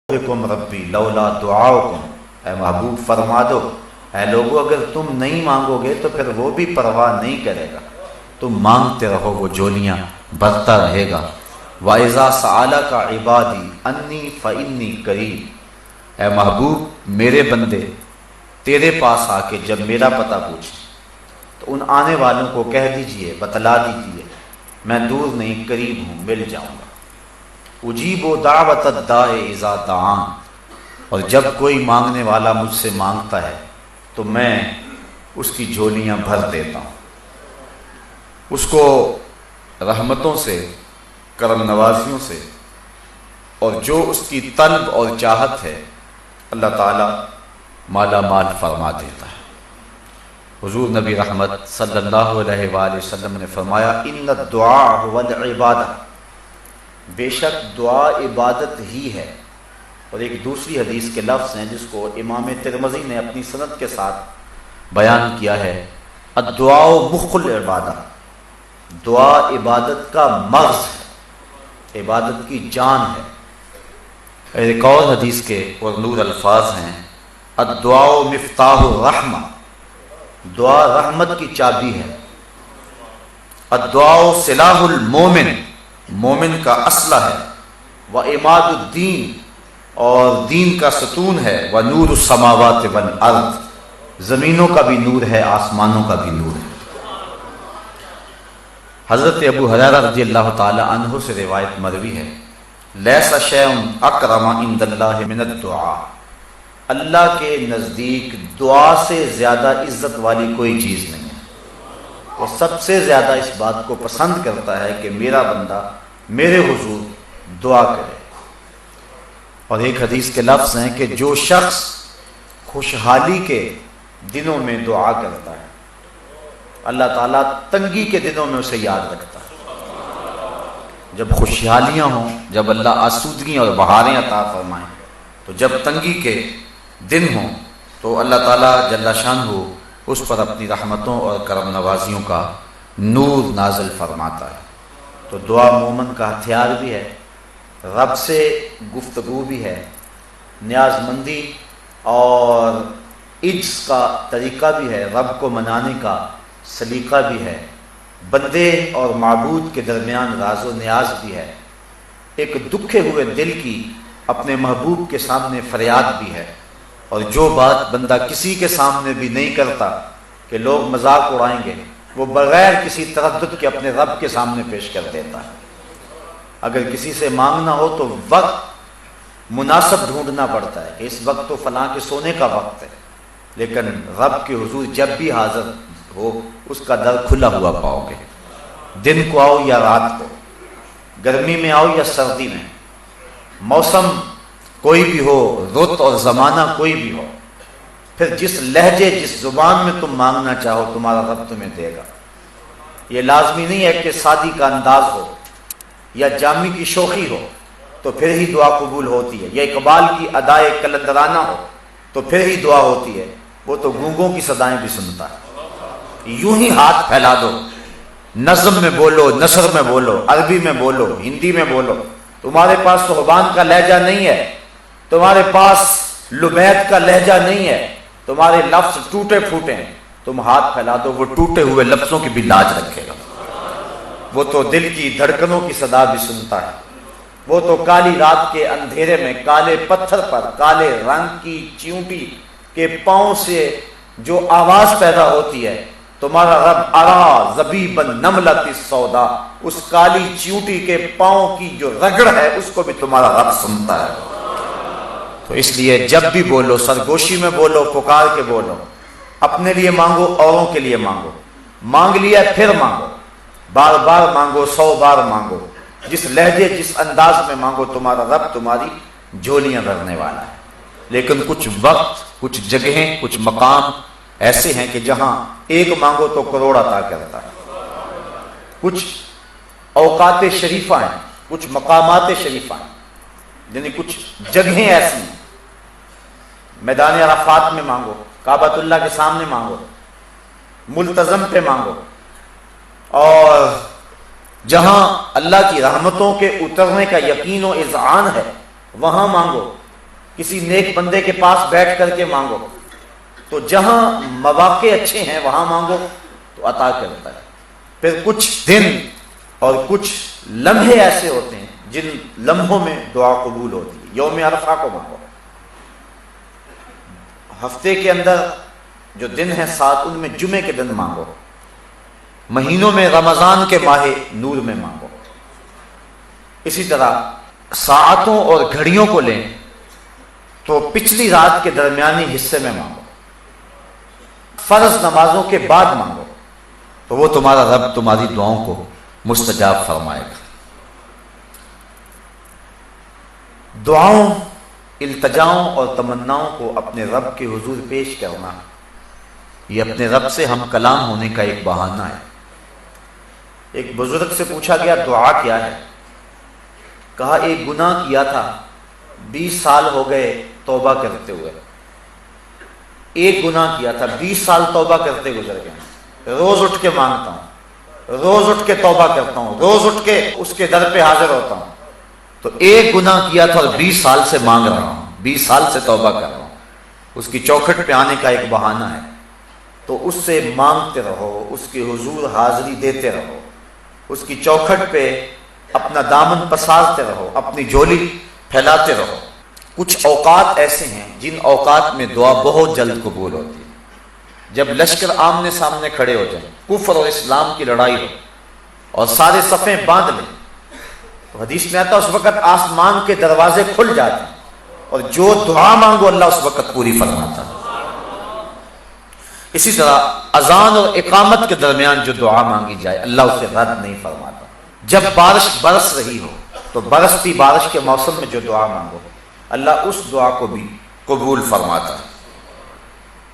بکم ربی لولا دعاؤکم، اے محبوب فرما دو اے لوگو اگر تم نہیں مانگو گے تو پھر وہ بھی پرواہ نہیں کرے گا، تم مانگتے رہو وہ جولیاں بھرتا رہے گا۔ وَإِذَا سَأَلَكَ عِبَادِي أَنِّي فَإِنِّي قَرِيبٌ، اے محبوب میرے بندے تیرے پاس آ کے جب میرا پتہ پوچھیں تو ان آنے والوں کو کہہ دیجئے، بتلا دیجئے میں دور نہیں قریب ہوں، مل جاؤں گا۔ اجیب دعوت الداع اذا دعان، اور جب کوئی مانگنے والا مجھ سے مانگتا ہے تو میں اس کی جھولیاں بھر دیتا ہوں، اس کو رحمتوں سے، کرم نوازیوں سے، اور جو اس کی طلب اور چاہت ہے اللہ تعالیٰ مالا مال فرما دیتا ہے۔ حضور نبی رحمت صلی اللہ علیہ وآلہ وسلم نے فرمایا ان الدعاء هو العبادہ، بے شک دعا عبادت ہی ہے۔ اور ایک دوسری حدیث کے لفظ ہیں جس کو امام ترمذی نے اپنی سند کے ساتھ بیان کیا ہے، الدعاء مخ العبادہ، دعا عبادت کا مغز ہے، عبادت کی جان ہے۔ ایک اور حدیث کے اور نور الفاظ ہیں الدعاء مفتاح الرحمہ، دعا رحمت کی چابی ہے۔ الدعاء سلاح المومن، مومن کا اسلحہ ہے۔ وعماد الدین، اور دین کا ستون ہے۔ ونور السماوات والارض، زمینوں کا بھی نور ہے، آسمانوں کا بھی نور ہے۔ حضرت ابو ہریرہ رضی اللہ تعالی عنہ سے روایت مروی ہے لیس شیء اکرم عند اللہ من الدعاء، اللہ کے نزدیک دعا سے زیادہ عزت والی کوئی چیز نہیں ہے۔ وہ سب سے زیادہ اس بات کو پسند کرتا ہے کہ میرا بندہ میرے حضور دعا کرے۔ اور ایک حدیث کے لفظ ہیں کہ جو شخص خوشحالی کے دنوں میں دعا کرتا ہے اللہ تعالیٰ تنگی کے دنوں میں اسے یاد رکھتا ہے۔ جب خوشحالیاں ہوں، جب اللہ آسودگیاں اور بہاریں عطا فرمائیں، تو جب تنگی کے دن ہوں تو اللہ تعالیٰ جل شانہ اس پر اپنی رحمتوں اور کرم نوازیوں کا نور نازل فرماتا ہے۔ تو دعا مومن کا ہتھیار بھی ہے، رب سے گفتگو بھی ہے، نیاز مندی اور عجز کا طریقہ بھی ہے، رب کو منانے کا سلیقہ بھی ہے، بندے اور معبود کے درمیان راز و نیاز بھی ہے، ایک دکھے ہوئے دل کی اپنے محبوب کے سامنے فریاد بھی ہے۔ اور جو بات بندہ کسی کے سامنے بھی نہیں کرتا کہ لوگ مذاق اڑائیں گے، وہ بغیر کسی تردد کے اپنے رب کے سامنے پیش کر دیتا ہے۔ اگر کسی سے مانگنا ہو تو وقت مناسب ڈھونڈنا پڑتا ہے کہ اس وقت تو فلاں کے سونے کا وقت ہے، لیکن رب کے حضور جب بھی حاضر ہو اس کا در کھلا ہوا پاؤ گے، دن کو آؤ یا رات کو، گرمی میں آؤ یا سردی میں، موسم کوئی بھی ہو، رت اور زمانہ کوئی بھی ہو، پھر جس لہجے جس زبان میں تم مانگنا چاہو تمہارا رب تمہیں دے گا۔ یہ لازمی نہیں ہے کہ شادی کا انداز ہو یا جامی کی شوخی ہو تو پھر ہی دعا قبول ہوتی ہے، یا اقبال کی ادائے کلندرانہ ہو تو پھر ہی دعا ہوتی ہے، وہ تو گونگوں کی صدائیں بھی سنتا ہے۔ یوں ہی ہاتھ پھیلا دو، نظم میں بولو، نثر میں بولو، عربی میں بولو، ہندی میں بولو، تمہارے پاس صحبان کا لہجہ نہیں ہے، تمہارے پاس لبید کا لہجہ نہیں ہے، تمہارے لفظ ٹوٹے پھوٹے ہیں، تم ہاتھ پھیلا دو، وہ ٹوٹے ہوئے لفظوں کی بھی لاج رکھے گا۔ وہ تو دل کی دھڑکنوں کی صدا بھی سنتا ہے، وہ تو کالی رات کے اندھیرے میں کالے پتھر پر کالے رنگ کی چیونٹی کے پاؤں سے جو آواز پیدا ہوتی ہے، تمہارا رب ارا زبیب النملۃ السودا، اس کالی چیونٹی کے پاؤں کی جو رگڑ ہے اس کو بھی تمہارا رب سنتا ہے۔ تو اس لیے جب بھی بولو سرگوشی میں بولو، پکار کے بولو، اپنے لیے مانگو، اوروں کے لیے مانگو، مانگ لیا پھر مانگو، بار بار مانگو، 100 بار مانگو، جس لہجے جس انداز میں مانگو تمہارا رب تمہاری جھولیاں بھرنے والا ہے۔ لیکن کچھ وقت، کچھ جگہیں، کچھ مقام ایسے ہیں کہ جہاں ایک مانگو تو کروڑ عطا کرتا ہے۔ کچھ اوقات شریفہ ہیں، کچھ مقامات شریفہ ہیں، یعنی کچھ جگہیں ایسی ہیں، میدان عرفات میں مانگو، کعبۃ اللہ کے سامنے مانگو، ملتزم پہ مانگو، اور جہاں اللہ کی رحمتوں کے اترنے کا یقین و اذعان ہے وہاں مانگو، کسی نیک بندے کے پاس بیٹھ کر کے مانگو، تو جہاں مواقع اچھے ہیں وہاں مانگو تو عطا کرتا ہے۔ پھر کچھ دن اور کچھ لمحے ایسے ہوتے ہیں جن لمحوں میں دعا قبول ہوتی ہے۔ یوم عرفہ کو مانگو، ہفتے کے اندر جو دن ہیں 7 ان میں جمعے کے دن مانگو، مہینوں میں رمضان کے ماہ نور میں مانگو۔ اسی طرح ساعتوں اور گھڑیوں کو لیں تو پچھلی رات کے درمیانی حصے میں مانگو، فرض نمازوں کے بعد مانگو تو وہ تمہارا رب تمہاری دعاؤں کو مستجاب فرمائے گا۔ دعاؤں، التجاؤں اور تمناؤں کو اپنے رب کے حضور پیش کرنا، یہ اپنے رب سے ہم کلام ہونے کا ایک بہانہ ہے۔ ایک بزرگ سے پوچھا گیا دعا کیا ہے؟ کہا ایک گناہ کیا تھا، 20 سال ہو گئے توبہ کرتے ہوئے۔ ایک گناہ کیا تھا، 20 سال توبہ کرتے گزر گئے، روز اٹھ کے مانگتا ہوں، روز اٹھ کے توبہ کرتا ہوں، روز اٹھ کے اس کے در پہ حاضر ہوتا ہوں۔ تو ایک گناہ کیا تھا اور 20 سال سے مانگ رہا ہوں، 20 سال سے توبہ کر رہا ہوں، اس کی چوکھٹ پہ آنے کا ایک بہانہ ہے۔ تو اس سے مانگتے رہو، اس کے حضور حاضری دیتے رہو، اس کی چوکھٹ پہ اپنا دامن پسارتے رہو، اپنی جھولی پھیلاتے رہو۔ کچھ اوقات ایسے ہیں جن اوقات میں دعا بہت جلد قبول ہوتی ہے۔ جب لشکر آمنے سامنے کھڑے ہو جائیں، کفر اور اسلام کی لڑائی ہو اور سارے صفیں باندھ لیں، تو حدیث میں آتا ہے اس وقت آسمان کے دروازے کھل جاتے ہیں اور جو دعا مانگو اللہ اس وقت پوری فرماتا ہے۔ اسی طرح اذان اور اقامت کے درمیان جو دعا مانگی جائے اللہ اسے رد نہیں فرماتا۔ جب بارش برس رہی ہو تو برستی بارش کے موسم میں جو دعا مانگو اللہ اس دعا کو بھی قبول فرماتا ہے۔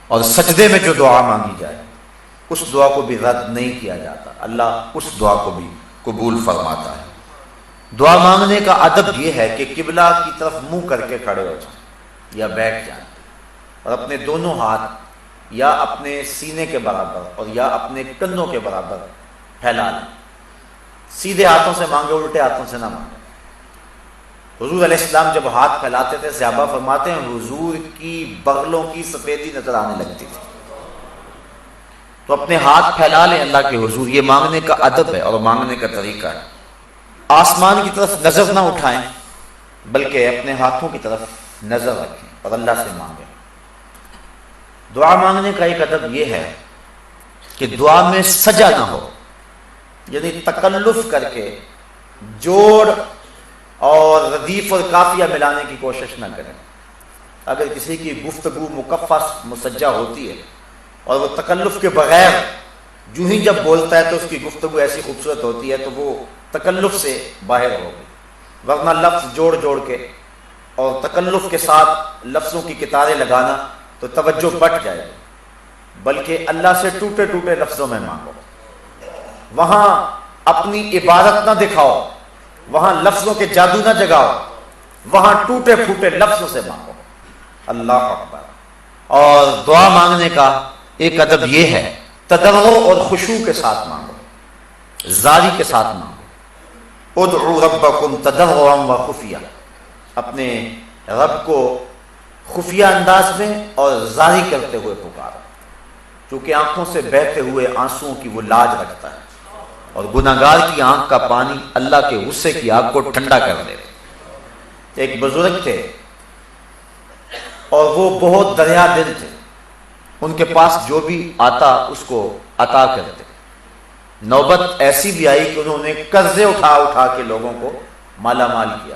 اور سجدے میں جو دعا مانگی جائے اس دعا کو بھی رد نہیں کیا جاتا، اللہ اس دعا کو بھی قبول فرماتا ہے۔ دعا مانگنے کا ادب یہ ہے کہ قبلہ کی طرف منہ کر کے کھڑے ہو جائیں یا بیٹھ جائیں اور اپنے دونوں ہاتھ یا اپنے سینے کے برابر اور یا اپنے کندھوں کے برابر پھیلا لیں۔ سیدھے ہاتھوں سے مانگے، الٹے ہاتھوں سے نہ مانگے۔ حضور علیہ السلام جب ہاتھ پھیلاتے تھے صحابہ فرماتے ہیں حضور کی بغلوں کی سفیدی نظر آنے لگتی تھی۔ تو اپنے ہاتھ پھیلا لیں اللہ کے حضور، یہ مانگنے کا ادب ہے اور مانگنے کا طریقہ ہے۔ آسمان کی طرف نظر نہ اٹھائیں بلکہ اپنے ہاتھوں کی طرف نظر رکھیں اور اللہ سے مانگیں۔ دعا مانگنے کا ایک ادب یہ ہے کہ دعا میں سجا نہ ہو، یعنی تکلف کر کے جوڑ اور ردیف اور قافیہ ملانے کی کوشش نہ کریں۔ اگر کسی کی گفتگو مکفّہ مسجع ہوتی ہے اور وہ تکلف کے بغیر جو ہی جب بولتا ہے تو اس کی گفتگو ایسی خوبصورت ہوتی ہے تو وہ تکلف سے باہر ہوگی، ورنہ لفظ جوڑ جوڑ کے اور تکلف کے ساتھ لفظوں کی کتاریں لگانا تو توجہ بٹ جائے گی، بلکہ اللہ سے ٹوٹے ٹوٹے لفظوں میں مانگو۔ وہاں اپنی عبادت نہ دکھاؤ، وہاں لفظوں کے جادو نہ جگاؤ، وہاں ٹوٹے پھوٹے لفظوں سے مانگو۔ اللہ اکبر۔ اور دعا مانگنے کا ایک ادب یہ ہے تضرع اور خشوع کے ساتھ مانگو، زاری کے ساتھ مانگو۔ ادعوا ربکم تضرعا وخفیہ، اپنے رب کو خفیہ انداز میں اور زاری کرتے ہوئے پکارو، چونکہ آنکھوں سے بہتے ہوئے آنسوؤں کی وہ لاج رکھتا ہے اور گناہگار کی آنکھ کا پانی اللہ کے غصے کی آگ کو ٹھنڈا کر دے۔ ایک بزرگ تھے اور وہ بہت دریا دل تھے، ان کے پاس جو بھی آتا اس کو عطا کرتے۔ نوبت ایسی بھی آئی کہ انہوں نے قرضے اٹھا اٹھا کے لوگوں کو مالا مال کیا۔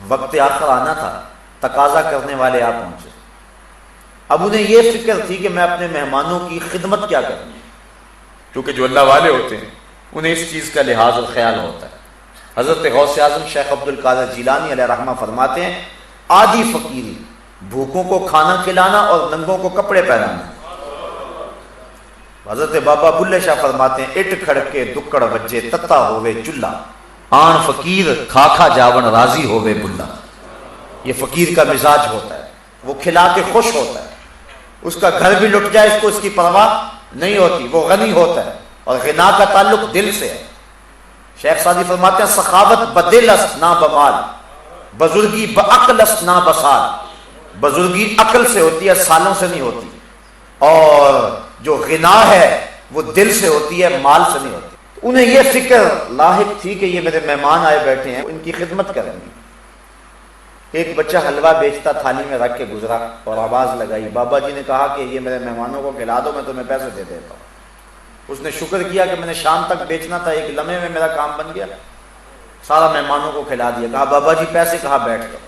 وقت آخر آنا تھا، تقاضا کرنے والے آ پہنچے۔ اب انہیں یہ فکر تھی کہ میں اپنے مہمانوں کی خدمت کیا کروں، کیونکہ جو اللہ والے ہوتے ہیں انہیں اس چیز کا لحاظ اور خیال ہوتا ہے۔ حضرت غوث اعظم شیخ عبد القادر جیلانی علیہ رحمہ فرماتے ہیں آدھی فقیری بھوکوں کو کھانا کھلانا اور ننگوں کو کپڑے پہنانا۔ حضرت بابا بلے شاہ فرماتے ہیں اٹ کھڑ کے دکڑ بجے تتا ہوئے چلا، آن فقیر کھا کھا جاون راضی ہوئے بلا۔ یہ فقیر کا مزاج ہوتا ہے، وہ کھلا کے خوش ہوتا ہے، اس کا گھر بھی لٹ جائے اس کو اس کی پرواہ نہیں ہوتی، وہ غنی ہوتا ہے اور غنا کا تعلق دل سے ہے۔ شیخ سعدی فرماتے ہیں سخاوت بدل است نہ بمال، بزرگی بعقل است نا بسال، بزرگی عقل سے ہوتی ہے، سالوں سے نہیں ہوتی، اور جو غنا ہے وہ دل سے ہوتی ہے، مال سے نہیں ہوتی۔ انہیں یہ فکر لاحق تھی کہ یہ میرے مہمان آئے بیٹھے ہیں، ان کی خدمت کریں گے۔ ایک بچہ حلوہ بیچتا تھالی میں رکھ کے گزرا اور آواز لگائی، بابا جی نے کہا کہ یہ میرے مہمانوں کو کھلا دو، میں تمہیں پیسے دے دیتا ہوں۔ اس نے شکر کیا کہ میں نے شام تک بیچنا تھا، ایک لمحے میں میرا کام بن گیا، سارا مہمانوں کو کھلا دیا۔ کہا بابا جی پیسے، کہا بیٹھ کر۔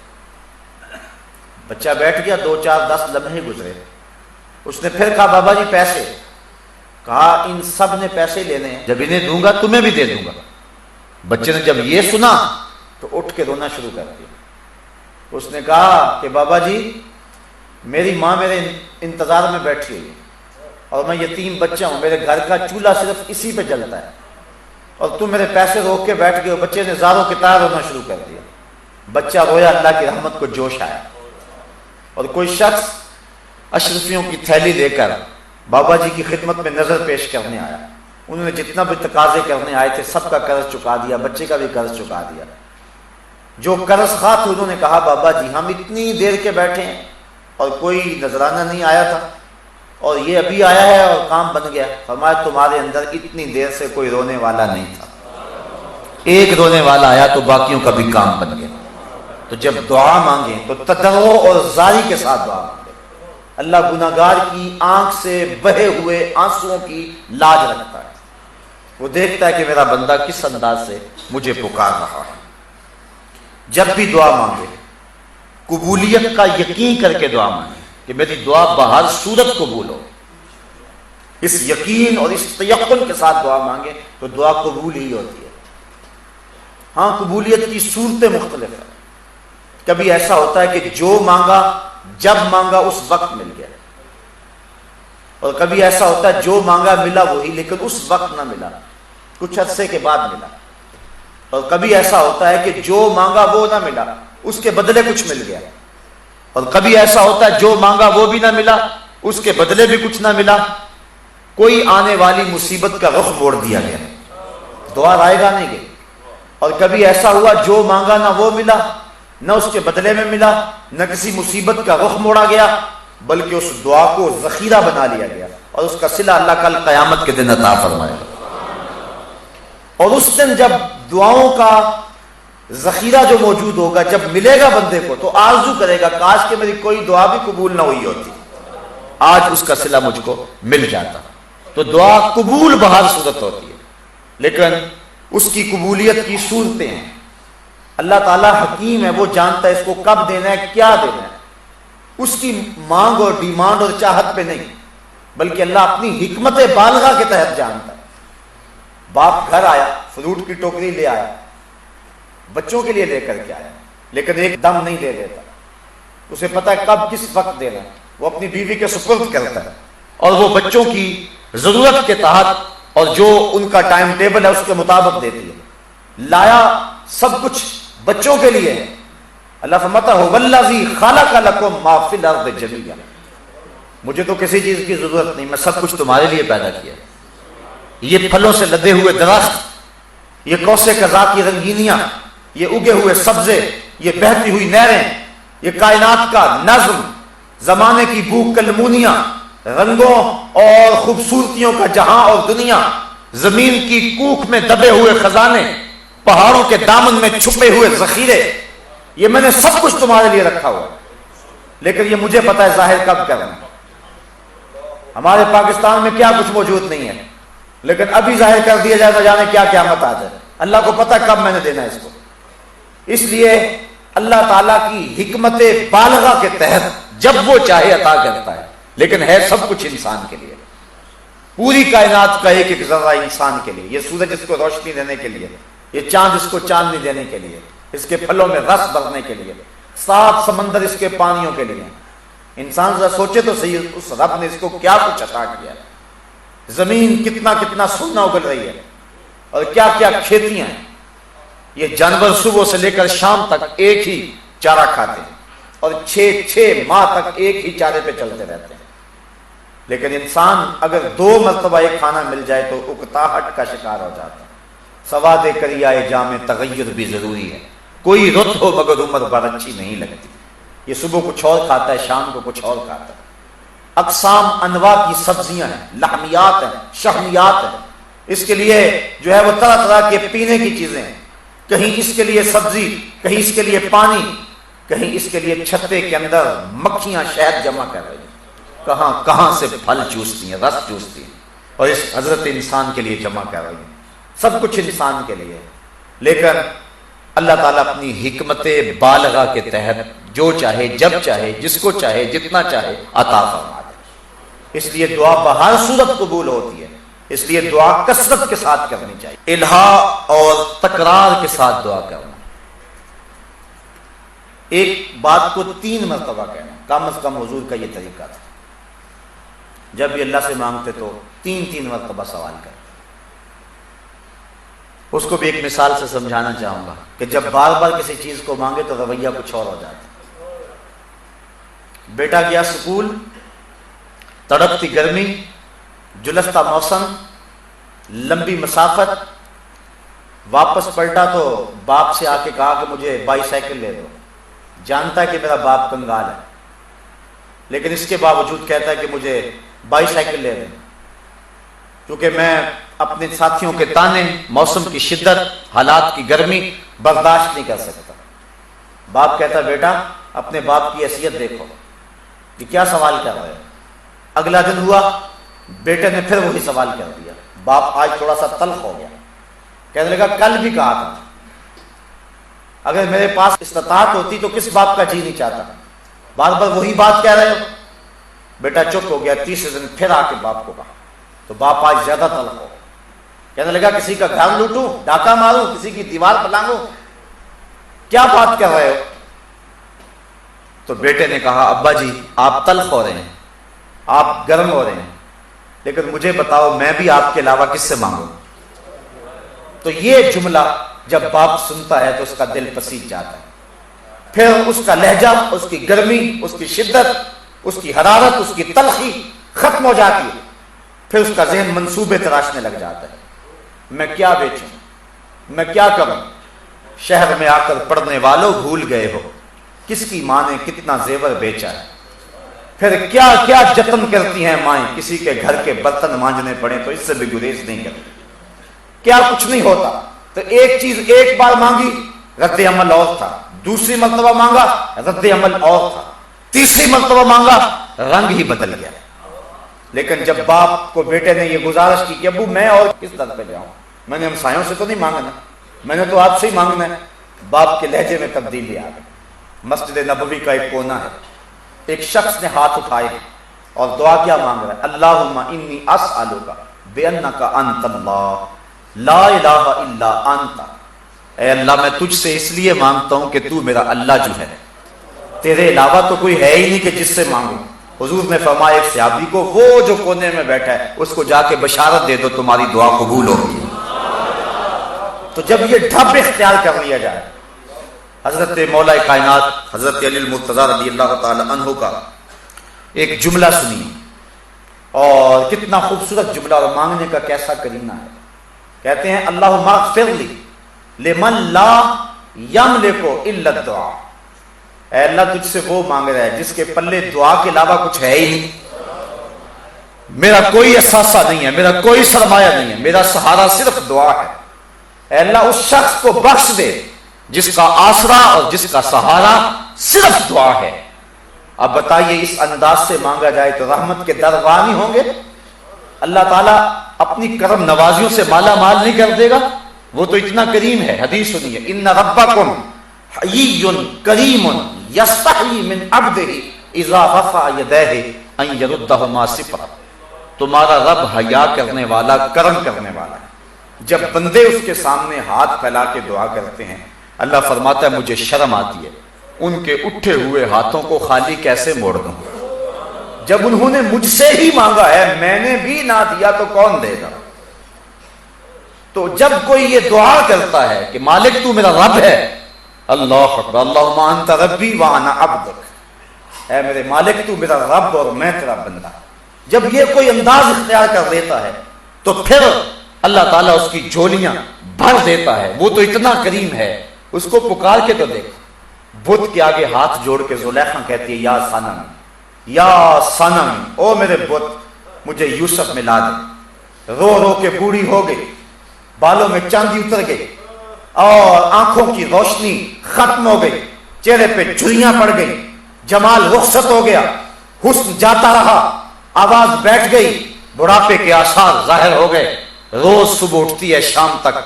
بچہ بیٹھ گیا، 2 4 10 لمحے گزرے، اس نے پھر کہا بابا جی پیسے، کہا ان سب نے پیسے لینے ہیں، جب انہیں دوں گا تمہیں بھی دے دوں گا۔ بچے نے جب یہ سنا تو اٹھ کے رونا شروع کر دیا۔ اس نے کہا کہ بابا جی میری ماں میرے انتظار میں بیٹھی ہوئی اور میں یتیم بچہ ہوں، میرے گھر کا چولہا صرف اسی پہ جلتا ہے، اور تم میرے پیسے روک کے بیٹھ گئے ہو۔ بچے نے زاروں کی طرح رونا شروع کر دیا۔ بچہ رویا، اللہ کی رحمت کو جوش آیا، اور کوئی شخص اشرفیوں کی تھیلی لے کر بابا جی کی خدمت میں نظر پیش کرنے آیا۔ انہوں نے جتنا بھی تقاضے کرنے آئے تھے سب کا قرض چکا دیا، بچے کا بھی قرض چکا دیا۔ جو قرض خواہ تھے انہوں نے کہا بابا جی ہم اتنی دیر کے بیٹھے ہیں اور کوئی نذرانہ نہیں آیا تھا، اور یہ ابھی آیا ہے اور کام بن گیا۔ فرمایا تمہارے اندر اتنی دیر سے کوئی رونے والا نہیں تھا، ایک رونے والا آیا تو باقیوں کا بھی کام بن گیا۔ تو جب دعا مانگیں تو تضرع اور زاری کے ساتھ دعا مانگیں۔ اللہ گناہگار کی آنکھ سے بہے ہوئے آنسوؤں کی لاج رکھتا ہے، وہ دیکھتا ہے کہ میرا بندہ کس انداز سے مجھے پکار رہا ہے۔ جب بھی دعا مانگے قبولیت کا یقین کر کے دعا مانگے کہ میری دعا بہر صورت قبول ہو، اس یقین اور اس تیقن کے ساتھ دعا مانگے تو دعا قبول ہی ہوتی ہے۔ ہاں قبولیت کی صورتیں مختلف ہیں، کبھی ایسا ہوتا ہے کہ جو مانگا جب مانگا اس وقت مل گیا، اور کبھی ایسا ہوتا ہے جو مانگا ملا وہی لیکن اس وقت نہ ملا، کچھ عرصے کے بعد ملا، اور کبھی ایسا ہوتا ہے کہ جو مانگا وہ نہ ملا، اس کے بدلے کچھ مل گیا، اور کبھی ایسا ہوتا ہے جو مانگا وہ بھی نہ ملا، اس کے بدلے بھی کچھ نہ ملا، کوئی آنے والی مصیبت کا رخ موڑ دیا گیا، دعا رائے گا نہیں گئی۔ اور کبھی ایسا ہوا جو مانگا نہ وہ ملا، نہ اس کے بدلے میں ملا، نہ کسی مصیبت کا رخ موڑا گیا، بلکہ اس دعا کو ذخیرہ بنا لیا گیا، اور اس کا صلہ اللہ کل قیامت کے دن عطا فرمائے گا۔ اور اس دن جب دعاؤں کا ذخیرہ جو موجود ہوگا، جب ملے گا بندے کو تو آرزو کرے گا کاش کہ میری کوئی دعا بھی قبول نہ ہوئی ہوتی، آج اس کا صلہ مجھ کو مل جاتا۔ تو دعا قبول بہر صورت ہوتی ہے، لیکن اس کی قبولیت کی صورتیں ہیں۔ اللہ تعالیٰ حکیم ہے، وہ جانتا ہے اس کو کب دینا ہے، کیا دینا ہے، اس کی مانگ اور ڈیمانڈ اور چاہت پہ نہیں، بلکہ اللہ اپنی حکمت بالغہ کے تحت جانتا ہے۔ باپ گھر آیا، فروٹ کی ٹوکری لے آیا، بچوں کے لیے لے کر کے آیا، لیکن ایک دم نہیں دے دیتا، اسے پتا ہے کب کس وقت دینا ہے، وہ اپنی بیوی کے سپرد کرتا ہے، اور وہ بچوں کی ضرورت کے تحت اور جو ان کا ٹائم ٹیبل ہے اس کے مطابق دیتی ہے۔ لایا سب کچھ بچوں کے لیے، اللہ فرماتا ہے والذی خلق لکم ما فی الارض جمیعا، مجھے تو کسی چیز کی ضرورت نہیں، میں سب کچھ تمہارے لیے پیدا کیا۔ یہ پھلوں سے لدے ہوئے درخت، یہ کوسے قضاء کی رنگینیاں، یہ اگے ہوئے سبزے، یہ بہتی ہوئی نہریں، یہ کائنات کا نظم، زمانے کی بو کلمونیاں، رنگوں اور خوبصورتیوں کا جہاں اور دنیا، زمین کی کوکھ میں دبے ہوئے خزانے، پہاڑوں کے دامن میں چھپے ہوئے ذخیرے، یہ میں نے سب کچھ تمہارے لیے رکھا ہوا ہے، لیکن یہ مجھے پتا ہے ظاہر کب کرنا ہے۔ ہمارے پاکستان میں کیا کچھ موجود نہیں ہے، لیکن ابھی ظاہر کر دیا جائے نہ جانے کیا قیامت آ جائے، اللہ کو پتا کب میں نے دینا ہے اس کو۔ اس لیے اللہ تعالیٰ کی حکمت بالغہ کے تحت جب وہ چاہے عطا کرتا ہے، لیکن ہے سب کچھ انسان کے لیے، پوری کائنات کا ایک ایک ذرہ انسان کے لیے، یہ سورج اس کو روشنی دینے کے لیے، یہ چاند اس کو چاندنی دینے کے لیے، اس کے پھلوں میں رس بھرنے کے لیے، 7 سمندر اس کے پانیوں کے لیے۔ انسان ذرا سوچے تو صحیح، اس رب نے اس کو کیا کچھ عطا کیا ہے، زمین کتنا کتنا سونا اگل رہی ہے، اور کیا کیا کھیتیاں ہیں، یہ جانور صبح سے لے کر شام تک ایک ہی چارہ کھاتے ہیں، اور 6 ماہ تک ایک ہی چارے پہ چلتے رہتے ہیں، لیکن انسان اگر 2 مرتبہ ایک کھانا مل جائے تو اکتاہٹ کا شکار ہو جاتا ہے۔ سواد کریائے جام تغیر بھی ضروری ہے، کوئی رت ہو مگر عمر بھر اچھی نہیں لگتی. یہ صبح کچھ اور کھاتا ہے، شام کو کچھ اور کھاتا ہے. اقسام انواع کی سبزیاں ہیں، لحمیات ہیں، شحمیات ہیں. اس کے لیے جو ہے وہ طرح طرح کے پینے کی چیزیں ہیں. کہیں اس کے لیے سبزی، کہیں اس کے لیے پانی، کہیں اس کے لیے چھتے کے اندر مکھیاں شہد جمع کر رہی ہیں، کہاں کہاں سے پھل چوستی ہیں، رس چوستی ہیں، اور اس حضرت انسان کے لیے جمع کر رہی ہیں. سب کچھ انسان کے لیے. لیکن اللہ تعالیٰ اپنی حکمت بالغہ کے تحت جو چاہے، جب چاہے، جس کو چاہے، جتنا چاہے عطا فرما دے. اس لیے دعا بہر صورت قبول ہوتی ہے. اس لیے دعا کثرت کے ساتھ کرنی چاہیے، الہا اور تکرار کے ساتھ دعا کرنا. ایک بات کو 3 مرتبہ کہنا، کم از کم حضور کا یہ طریقہ تھا. جب بھی اللہ سے مانگتے تو 3 مرتبہ سوال کریں. اس کو بھی ایک مثال سے سمجھانا چاہوں گا کہ جب بار بار کسی چیز کو مانگے تو رویہ کچھ اور ہو جاتا. بیٹا گیا سکول، تڑپتی گرمی، جلستا موسم، لمبی مسافت، واپس پلٹا تو باپ سے آ کے کہا کہ مجھے بائی سائیکل لے دو. جانتا ہے کہ میرا باپ کنگال ہے، لیکن اس کے باوجود کہتا ہے کہ مجھے بائی سائیکل لے دیں، کیونکہ میں اپنے ساتھیوں کے تانے، موسم کی شدت، حالات کی گرمی برداشت نہیں کر سکتا. باپ کہتا بیٹا اپنے باپ کی حیثیت دیکھو، یہ کیا سوال کر رہے ہیں. اگلا دن ہوا، بیٹے نے پھر وہی سوال کر دیا. باپ آج تھوڑا سا تلخ ہو گیا، کہنے لگا کل بھی کہا تھا، اگر میرے پاس استطاعت ہوتی تو کس باپ کا جی نہیں چاہتا، بار بار وہی بات کہہ رہے ہو. بیٹا چپ ہو گیا. تیسرے دن پھر آ کے باپ کو کہا تو باپ آج زیادہ تلخ ہو، کہنے لگا کسی کا گھر لوٹوں، ڈاکہ ماروں، کسی کی دیوار پلانگوں، کیا بات کر رہے ہو. تو بیٹے نے کہا ابا جی آپ تلخ ہو رہے ہیں، آپ گرم ہو رہے ہیں، لیکن مجھے بتاؤ میں بھی آپ کے علاوہ کس سے مانگوں. تو یہ جملہ جب باپ سنتا ہے تو اس کا دل پسیج جاتا ہے. پھر اس کا لہجہ، اس کی گرمی، اس کی شدت، اس کی حرارت، اس کی تلخی ختم ہو جاتی ہے. پھر اس کا ذہن منصوبے تراشنے لگ جاتا ہے. میں کیا بیچوں، میں کیا کروں. شہر میں آ کر پڑھنے والوں بھول گئے ہو کس کی ماں نے کتنا زیور بیچا ہے. پھر کیا کیا جتن کرتی ہیں مائیں، کسی کے گھر کے برتن مانجنے پڑے تو اس سے بھی گریز نہیں کرتی. کیا کچھ نہیں ہوتا. تو ایک چیز ایک بار مانگی، رد عمل اور تھا. دوسری مرتبہ مانگا، رد عمل اور تھا. تیسری مرتبہ مانگا، رنگ ہی بدل گیا. لیکن جب باپ کو بیٹے نے یہ گزارش کی کہ ابو میں اور کس طرح پہ جاؤں، میں نے ہمسایوں سے تو نہیں مانگنا، میں نے تو آپ سے ہی مانگنا ہے. باپ کے لہجے میں تبدیلی آ گئی. مسجد نبوی کا ایک کونا ہے، ایک شخص نے ہاتھ اٹھائے اور دعا کیا مانگ رہا ہے، اللہم انی اسألک بانک انت اللہ لا الہ الا انت. اے اللہ میں تجھ سے اس لیے مانگتا ہوں کہ تو میرا اللہ جو ہے، تیرے علاوہ تو کوئی ہے ہی نہیں کہ جس سے مانگوں. حضور نے فرمایا ایک صحابی کو، وہ جو کونے میں بیٹھا ہے اس کو جا کے بشارت دے دو تمہاری دعا قبول ہوگی. تو جب یہ ڈھب اختیار کر لیا جائے، حضرت مولا کائنات حضرت علی المرتضیٰ رضی اللہ تعالی عنہ کا ایک جملہ سنیے، اور کتنا خوبصورت جملہ اور مانگنے کا کیسا کرینہ ہے. کہتے ہیں اللہم اغفر لی لمن لا یملک الا الدعاء. اے اللہ تجھ سے وہ مانگ رہا ہے جس کے پلے دعا کے علاوہ کچھ ہے ہی نہیں. میرا کوئی اثاثہ نہیں ہے، میرا کوئی سرمایہ نہیں ہے، میرا سہارا صرف دعا ہے. اے اللہ اس شخص کو بخش دے جس کا آسرا اور جس کا سہارا صرف دعا ہے. اب بتائیے اس انداز سے مانگا جائے تو رحمت کے دروازے نہیں ہوں گے؟ اللہ تعالیٰ اپنی کرم نوازیوں سے مالا مال نہیں کر دے گا؟ وہ تو اتنا کریم ہے. حدیث سنیے، ان ربکم حیی کریم یستحیی من عبدہ اذا رفع یدیہ ان یردہما صفرا. تمہارا رب حیا کرنے والا، کرم کرنے والا ہے. جب بندے اس کے سامنے ہاتھ پھیلا کے دعا کرتے ہیں، اللہ فرماتا ہے مجھے شرم آتی ہے ان کے اٹھے ہوئے ہاتھوں کو خالی کیسے موڑ دوں. جب انہوں نے مجھ سے ہی مانگا ہے، میں نے بھی نہ دیا تو کون دے گا. تو جب کوئی یہ دعا کرتا ہے کہ مالک تو میرا رب ہے، اللہ اکبر، اللہم انت ربی وانا عبدک، اے میرے مالک تو میرا رب اور میں تیرا بندہ. جب یہ کوئی انداز اختیار کر دیتا ہے تو پھر اللہ تعالیٰ اس کی جھولیاں بھر دیتا ہے. وہ تو اتنا کریم ہے، اس کو پکار کے تو دیکھو، بت کے آگے ہاتھ جوڑ کے زلیخا کہتی ہے یا صنم، یا صنم، او میرے بت مجھے یوسف ملا دے۔ رو رو کے بوڑھی ہو گئی، بالوں میں چاندی اتر گئی اور آنکھوں کی روشنی ختم ہو گئی، چہرے پہ جھریاں پڑ گئی، جمال رخصت ہو گیا، حسن جاتا رہا، آواز بیٹھ گئی، بڑھاپے کے آثار ظاہر ہو گئے۔ روز صبح اٹھتی ہے شام تک،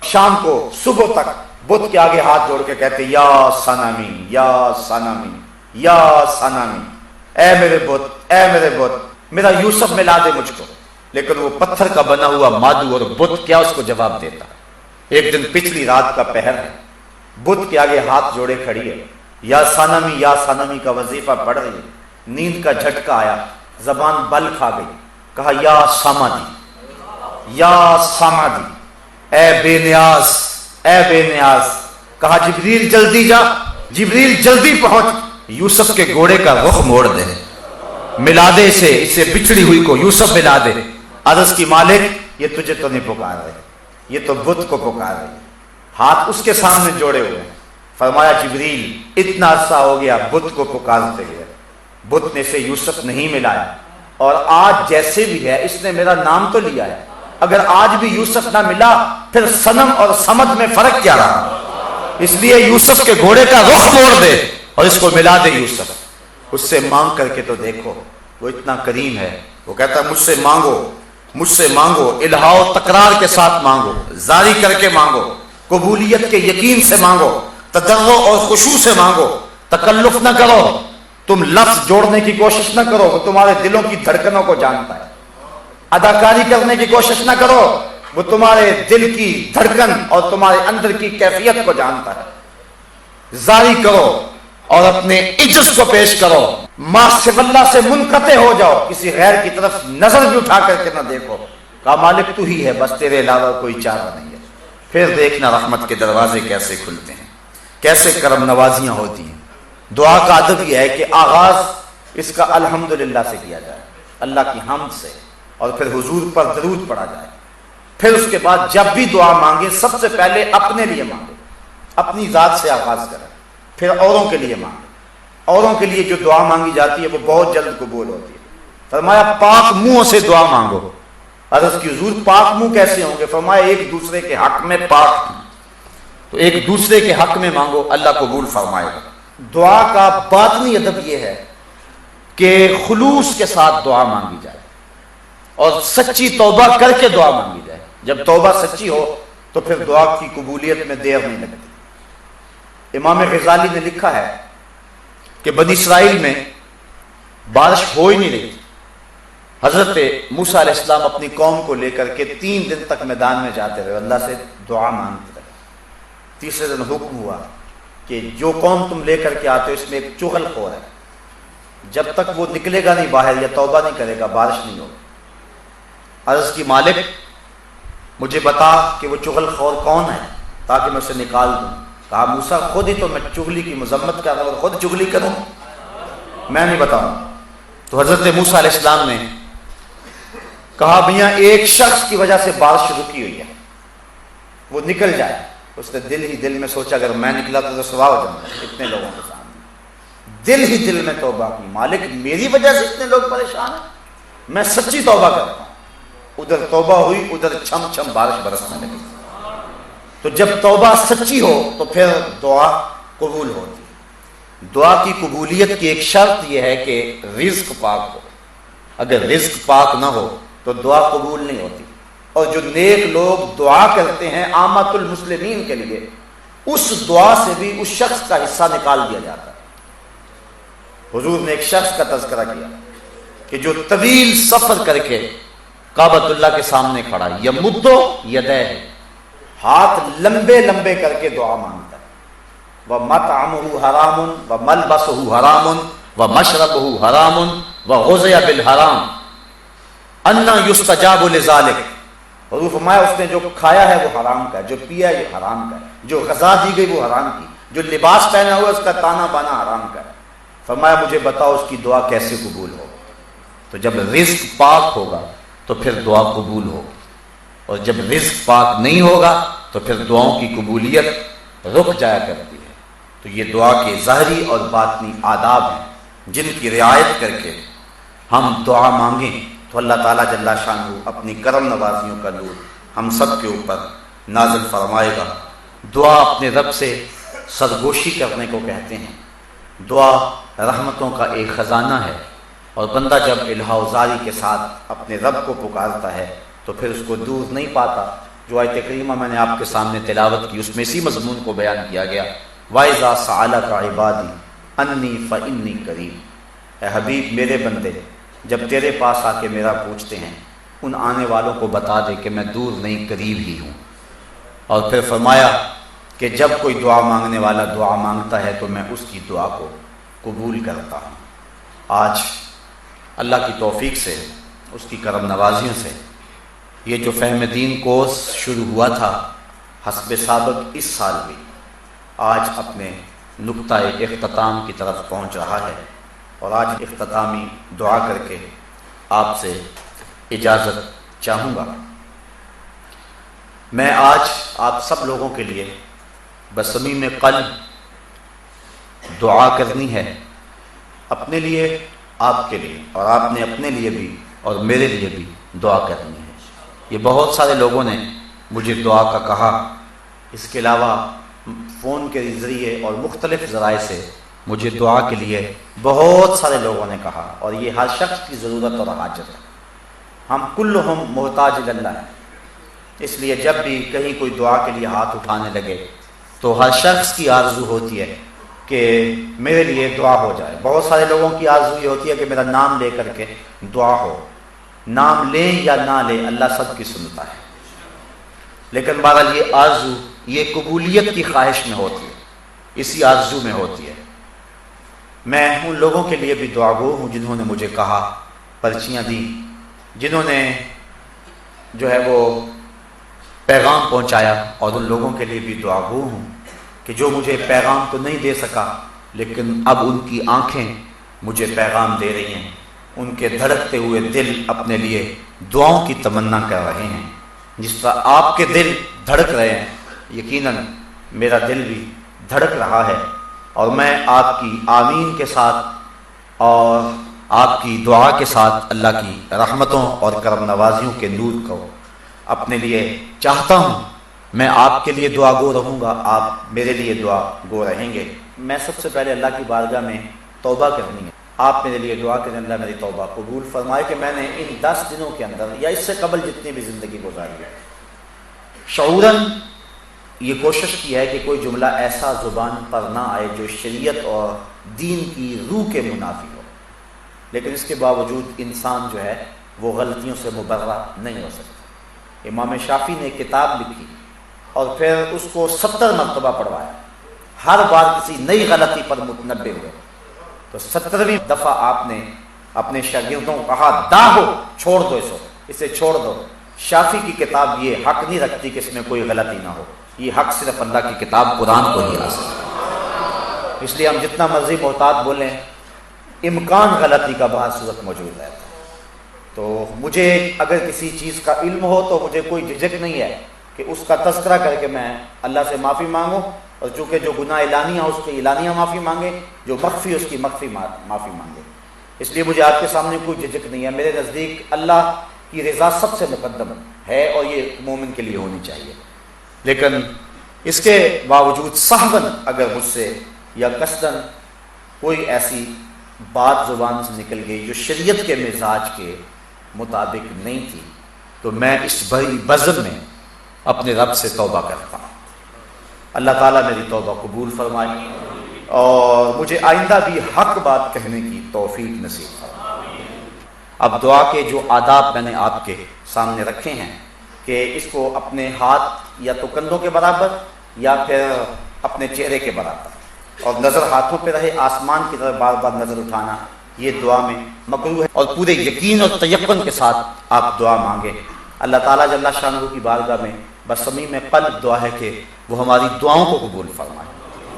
شام کو صبح تک بت کے آگے ہاتھ جوڑ کے کہتے یا صنمی، یا صنمی، یا صنمی، اے میرے بت، اے میرے بت میرا یوسف ملا دے مجھ کو۔ لیکن وہ پتھر کا بنا ہوا مادو اور بت کیا اس کو جواب دیتا۔ ایک دن پچھلی رات کا پہر ہے، بت کے آگے ہاتھ جوڑے کھڑی ہے، یا صنمی کا وظیفہ پڑھ رہی ہے، نیند کا جھٹکا آیا، زبان بل کھا گئی، کہا یا صمدی، یا صمدی، اے بے نیاز، اے بے نیاز۔ کہا جبریل جلدی جا، جبریل جلدی پہنچ، یوسف کے گھوڑے کا رخ موڑ دے، ملا دے اسے بچھڑی ہوئی کو یوسف ملا دے۔ عرض کی مالک یہ تجھے تو نہیں پکار رہے، یہ تو بت کو پکار رہے، ہاتھ اس کے سامنے جوڑے ہوئے ہیں۔ فرمایا جبریل اتنا عرصہ ہو گیا بت کو پکارتے ہوئے، بت نے اسے یوسف نہیں ملایا، اور آج جیسے بھی ہے اس نے میرا نام تو لیا ہے، اگر آج بھی یوسف نہ ملا پھر صنم اور صمد میں فرق کیا رہا؟ اس لیے یوسف کے گھوڑے کا رخ موڑ دے اور اس کو ملا دے یوسف۔ اس سے مانگ کر کے تو دیکھو، وہ اتنا کریم ہے، وہ کہتا ہے مجھ سے مانگو، مجھ سے مانگو، الہا و تکرار کے ساتھ مانگو، زاری کر کے مانگو، قبولیت کے یقین سے مانگو، تضرع اور خشوع سے مانگو، تکلف نہ کرو، تم لفظ جوڑنے کی کوشش نہ کرو، وہ تمہارے دلوں کی دھڑکنوں کو جانتا ہے، اداکاری کرنے کی کوشش نہ کرو، وہ تمہارے دل کی دھڑکن اور تمہارے اندر کی کیفیت کو جانتا ہے۔ زاری کرو اور اپنے عجز کو پیش کرو، ما سوی اللہ سے منقطع ہو جاؤ، کسی غیر کی طرف نظر بھی اٹھا کر کے نہ دیکھو، کہا مالک تو ہی ہے، بس تیرے علاوہ کوئی چارہ نہیں ہے۔ پھر دیکھنا رحمت کے دروازے کیسے کھلتے ہیں، کیسے کرم نوازیاں ہوتی ہیں۔ دعا کا ادب یہ ہے کہ آغاز اس کا الحمدللہ سے کیا جائے، اللہ کی حمد سے، اور پھر حضور پر درود پڑھا جائے۔ پھر اس کے بعد جب بھی دعا مانگے سب سے پہلے اپنے لیے مانگے، اپنی ذات سے آغاز کریں، پھر اوروں کے لیے مانگے۔ اوروں کے لیے جو دعا مانگی جاتی ہے وہ بہت جلد قبول ہوتی ہے۔ فرمایا پاک منہوں سے دعا مانگو۔ عرض کی حضور پاک منہ کیسے ہوں گے؟ فرمایا ایک دوسرے کے حق میں پاک ہیں، تو ایک دوسرے کے حق میں مانگو، اللہ قبول فرمائے گا۔ دعا کا باطنی ادب یہ ہے کہ خلوص کے ساتھ دعا مانگی جائے اور سچی توبہ کر کے دعا مانگی جائے۔ جب توبہ سچی ہو تو پھر دعا کی قبولیت میں دیر نہیں لگتی۔ امام غزالی نے لکھا ہے کہ بنی اسرائیل میں بارش ہو ہی نہیں رہی تھی، حضرت موسیٰ علیہ السلام اپنی قوم کو لے کر کے 3 دن تک میدان میں جاتے رہے، اللہ سے دعا مانگتے رہے۔ تیسرے دن حکم ہوا کہ جو قوم تم لے کر کے آتے ہو اس میں ایک چغل خور ہے، جب تک وہ نکلے گا نہیں باہر یا توبہ نہیں کرے گا بارش نہیں ہوگی۔ عرض کی مالک مجھے بتا کہ وہ چغل خور کون ہے تاکہ میں اسے نکال دوں۔ کہا موسیٰ خود ہی تو میں چغلی کی مذمت کر رہا ہوں اور خود چغلی کروں، میں نہیں بتاؤں۔ تو حضرت موسیٰ علیہ السلام نے کہا میاں ایک شخص کی وجہ سے بارش رکی ہوئی ہے، وہ نکل جائے۔ اس نے دل ہی دل میں سوچا اگر میں نکلا تو سوا ہو جاؤں گا اتنے لوگوں کے سامنے۔ دل ہی دل میں توبہ کی، مالک میری وجہ سے اتنے لوگ پریشان ہیں، میں سچی توبہ کرتا ہوں۔ ادھر توبہ ہوئی، ادھر چھم چھم بارش برسنے لگی۔ تو جب توبہ سچی ہو تو پھر دعا قبول ہوتی ہے۔ دعا کی قبولیت کی ایک شرط یہ ہے کہ رزق پاک ہو، اگر رزق پاک نہ ہو تو دعا قبول نہیں ہوتی۔ اور جو نیک لوگ دعا کرتے ہیں عامت المسلمین کے لیے، اس دعا سے بھی اس شخص کا حصہ نکال دیا جاتا ہے۔ حضور نے ایک شخص کا تذکرہ کیا کہ جو طویل سفر کر کے کعبۃ اللہ کے سامنے کھڑا، یمدو یدیہ، ہاتھ لمبے لمبے کر کے دعا مانگتا ہے۔ وَمَطْعَمُهُ حَرَامٌ وَمَلْبَسُهُ حَرَامٌ وَمَشْرَبُهُ حَرَامٌ وَغُذِيَ بِالْحَرَامِ أَنَّ يُسْتَجَابُ لِذَلِكَ۔ حضور فرمایا اس نے جو کھایا ہے وہ حرام کا ہے، جو پیا ہے یہ حرام کا ہے، جو غذا دی گئی وہ حرام کی، جو لباس پہنا ہوا اس کا تانا بانا حرام کا ہے۔ فرمایا مجھے بتاؤ اس کی دعا کیسے قبول ہوگی؟ تو جب رزق پاک ہوگا تو پھر دعا قبول ہوگی، اور جب رزق پاک نہیں ہوگا تو پھر دعاؤں کی قبولیت رک جایا کرتی ہے۔ تو یہ دعا کے ظاہری اور باطنی آداب ہیں جن کی رعایت کر کے ہم دعا مانگیں تو اللہ تعالیٰ جل شانہ اپنی کرم نوازیوں کا نور ہم سب کے اوپر نازل فرمائے گا۔ دعا اپنے رب سے سرگوشی کرنے کو کہتے ہیں۔ دعا رحمتوں کا ایک خزانہ ہے، اور بندہ جب الہا و زاری کے ساتھ اپنے رب کو پکارتا ہے تو پھر اس کو دور نہیں پاتا۔ جو آیت کریمہ میں نے آپ کے سامنے تلاوت کی اس میں اسی مضمون کو بیان کیا گیا، وَإِذَا سَأَلَكَ عِبَادِي أَنِّي فَإِنِّي قَرِيبٌ۔ اے حبیب میرے بندے جب تیرے پاس آ کے میرا پوچھتے ہیں ان آنے والوں کو بتا دے کہ میں دور نہیں قریب ہی ہوں۔ اور پھر فرمایا کہ جب کوئی دعا مانگنے والا دعا مانگتا ہے تو میں اس کی دعا کو قبول کرتا ہوں۔ آج اللہ کی توفیق سے، اس کی کرم نوازیوں سے یہ جو فہم دین کورس شروع ہوا تھا حسب سابق اس سال بھی آج اپنے نقطہ اختتام کی طرف پہنچ رہا ہے، اور آج اختتامی دعا کر کے آپ سے اجازت چاہوں گا۔ میں آج آپ سب لوگوں کے لیے بصمیم قلب دعا کرنی ہے، اپنے لیے، آپ کے لیے، اور آپ نے اپنے لیے بھی اور میرے لیے بھی دعا کرنی ہے۔ یہ بہت سارے لوگوں نے مجھے دعا کا کہا، اس کے علاوہ فون کے ذریعے اور مختلف ذرائع سے مجھے دعا کے لیے بہت سارے لوگوں نے کہا، اور یہ ہر شخص کی ضرورت اور حاجت ہے۔ ہم کلہم محتاج اللہ ہیں، اس لیے جب بھی کہیں کوئی دعا کے لیے ہاتھ اٹھانے لگے تو ہر شخص کی آرزو ہوتی ہے کہ میرے لیے دعا ہو جائے۔ بہت سارے لوگوں کی آرزو یہ ہوتی ہے کہ میرا نام لے کر کے دعا ہو۔ نام لیں یا نہ لیں اللہ سب کی سنتا ہے، لیکن بہرحال یہ آرزو یہ قبولیت کی خواہش میں ہوتی ہے، اسی آرزو میں ہوتی ہے۔ میں ان لوگوں کے لیے بھی دعا گو ہوں جنہوں نے مجھے کہا، پرچیاں دی، جنہوں نے جو ہے وہ پیغام پہنچایا، اور ان لوگوں کے لیے بھی دعا گو ہوں کہ جو مجھے پیغام تو نہیں دے سکا لیکن اب ان کی آنکھیں مجھے پیغام دے رہی ہیں، ان کے دھڑکتے ہوئے دل اپنے لیے دعاؤں کی تمنا کر رہے ہیں۔ جس طرح آپ کے دل دھڑک رہے ہیں، یقیناً میرا دل بھی دھڑک رہا ہے، اور میں آپ کی آمین کے ساتھ اور آپ کی دعا کے ساتھ اللہ کی رحمتوں اور کرم نوازیوں کے نور کو اپنے لیے چاہتا ہوں۔ میں آپ کے لیے دعا گو رہوں گا، آپ میرے لیے دعا گو رہیں گے۔ میں سب سے پہلے اللہ کی بارگاہ میں توبہ کرنی ہے، آپ میرے لیے دعا کریں اللہ میری توبہ قبول فرمائے کہ میں نے ان 10 دنوں کے اندر یا اس سے قبل جتنی بھی زندگی گزاری ہے شعوراً یہ کوشش کی ہے کہ کوئی جملہ ایسا زبان پر نہ آئے جو شریعت اور دین کی روح کے منافی ہو، لیکن اس کے باوجود انسان جو ہے وہ غلطیوں سے مبرہ نہیں ہو سکتا۔ امام شافعی نے ایک کتاب لکھی اور پھر اس کو 70 مرتبہ پڑھوایا، ہر بار کسی نئی غلطی پر متنبہ ہوئے، تو 70ویں دفعہ آپ نے اپنے شاگردوں کو کہا داہو، چھوڑ دو اسے چھوڑ دو۔ شافعی کی کتاب یہ حق نہیں رکھتی کہ اس میں کوئی غلطی نہ ہو، یہ حق صرف اللہ کی کتاب قرآن کو ہی حاصل ہے۔ اس لیے ہم جتنا مرضی محتاط بولیں، امکان غلطی کا بعض صورت موجود ہے۔ تو مجھے اگر کسی چیز کا علم ہو تو مجھے کوئی جھجک نہیں ہے کہ اس کا تذکرہ کر کے میں اللہ سے معافی مانگوں، اور چونکہ جو گناہ اعلانیہ اس کی اعلانیہ معافی مانگے، جو مخفی اس کی مخفی معافی مانگے۔ اس لیے مجھے آپ کے سامنے کوئی جھجک نہیں ہے، میرے نزدیک اللہ کی رضا سب سے مقدم ہے، اور یہ مومن کے لیے ہونی چاہیے۔ لیکن اس کے باوجود سہواً اگر مجھ سے یا قصداً کوئی ایسی بات زبان سے نکل گئی جو شریعت کے مزاج کے مطابق نہیں تھی، تو میں اس بڑی بزم میں اپنے رب سے توبہ کرتا ہوں۔ اللہ تعالیٰ میری توبہ قبول فرمائے اور مجھے آئندہ بھی حق بات کہنے کی توفیق نصیب فرمائے۔ اب دعا کے جو آداب میں نے آپ کے سامنے رکھے ہیں کہ اس کو اپنے ہاتھ یا تو کندھوں کے برابر یا پھر اپنے چہرے کے برابر، اور نظر ہاتھوں پہ رہے، آسمان کی طرف بار بار نظر اٹھانا یہ دعا میں مکروہ ہے، اور پورے یقین اور تیقن کے ساتھ آپ دعا مانگیں۔ اللہ تعالیٰ جل شانہ کی بارگاہ میں بصمیم قلب دعا ہے کہ وہ ہماری دعاؤں کو قبول فرمائے۔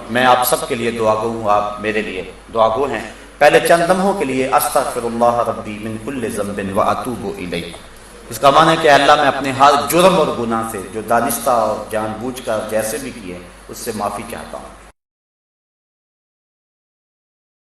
میں آپ سب کے لیے دعا گو ہوں، آپ میرے لیے دعا گو ہیں۔ پہلے چند لمحوں کے لیے استغفر اللہ ربی من کل ذنب واتوب الیہ۔ اس کا معنی ہے کہ اللہ میں اپنے ہر جرم اور گناہ سے جو دانستہ اور جان بوجھ کر جیسے بھی کیے اس سے معافی چاہتا ہوں۔